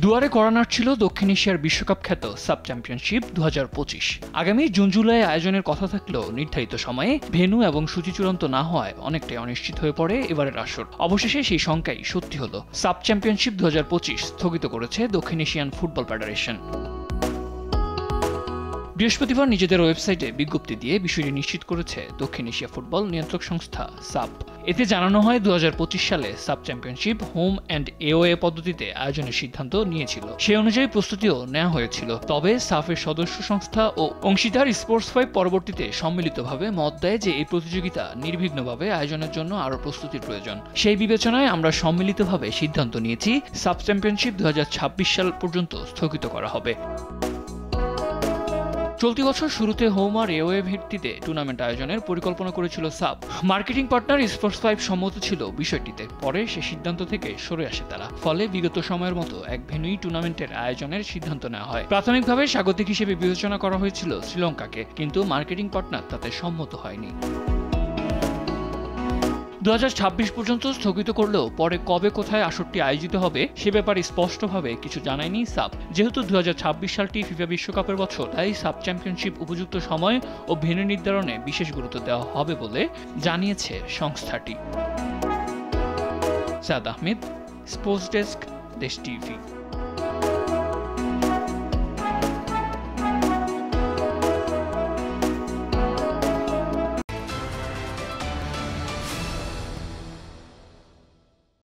দুয়ারে কড়া নাড়ছিল দক্ষিণ এশিয়ার বিশ্বকাপ খ্যাত সাব চ্যাম্পিয়নশিপ 2025। আগামী জুন-জুলাই আয়োজনের কথা থাকলেও নির্ধারিত সময়ে ভেন্যু এবং সূচি চূড়ান্ত না হওয়ায় অনেকটাই অনিশ্চিত হয়ে পড়ে এবারের আসর। অবশেষে সেই শঙ্কাই সত্যি হলো। সাব চ্যাম্পিয়নশিপ 2025 স্থগিত করেছে দক্ষিণ এশিয়ান ফুটবল ফেডারেশন। বৃহস্পতিবার নিজেদের ওয়েবসাইটে বিজ্ঞপ্তি দিয়ে বিষয়টি নিশ্চিত করেছে দক্ষিণ এশিয়া ফুটবল নিয়ন্ত্রক সংস্থা সাব। এতে জানানো হয় 2025 সালে sub championship home and away পদ্ধতিতে আয়োজনের সিদ্ধান্ত নিয়েছিল। সেই অনুযায়ী প্রস্তুতিও নেওয়া হয়েছিল। তবে সাফের সদস্য সংস্থা ও অংশীদার স্পোর্টস 5 পরবর্তীতে সম্মিলিতভাবে মত দেয় যে এই প্রতিযোগিতা নির্বিঘ্নভাবে আয়োজনের জন্য আরও প্রস্তুতির প্রয়োজন। সেই বিবেচনায় আমরা সম্মিলিতভাবে সিদ্ধান্ত নিয়েছি সাব চ্যাম্পিয়নশিপ 2026 সাল পর্যন্ত স্থগিত করা হবে। চলতি বছর শুরুতে হোম আর এওয়ে ভিত্তিতে টুর্নামেন্ট আয়োজনের পরিকল্পনা করেছিল সাব। মার্কেটিং পার্টনার স্পোর্টস 5 সম্মত ছিল বিষয়টিতে। পরে সে সিদ্ধান্ত থেকে সরে আসে তারা। ফলে বিগত সময়ের মতো এক ভেন্যুই টুর্নামেন্টের আয়োজনের সিদ্ধান্ত নেওয়া হয়। প্রাথমিকভাবে স্বাগতিক হিসেবে বিবেচনা করা হয়েছিল শ্রীলঙ্কাকে, কিন্তু মার্কেটিং পার্টনার তাতে সম্মত হয়নি। 2026 পর্যন্ত স্থগিত করলেও পরে কবে কোথায় আসরটি আয়োজিত হবে সে ব্যাপারে স্পষ্টভাবে কিছু জানায়নি সাব। যেহেতু 2026 সালটি ফিফা বিশ্বকাপের বছর, তাই সাব চ্যাম্পিয়নশিপ উপযুক্ত সময় ও ভেন্যু নির্ধারণে বিশেষ গুরুত্ব দেওয়া হবে বলে জানিয়েছে সংস্থাটি। সাদ আহমেদ, স্পোর্টস ডেস্ক, দেশ টিভি।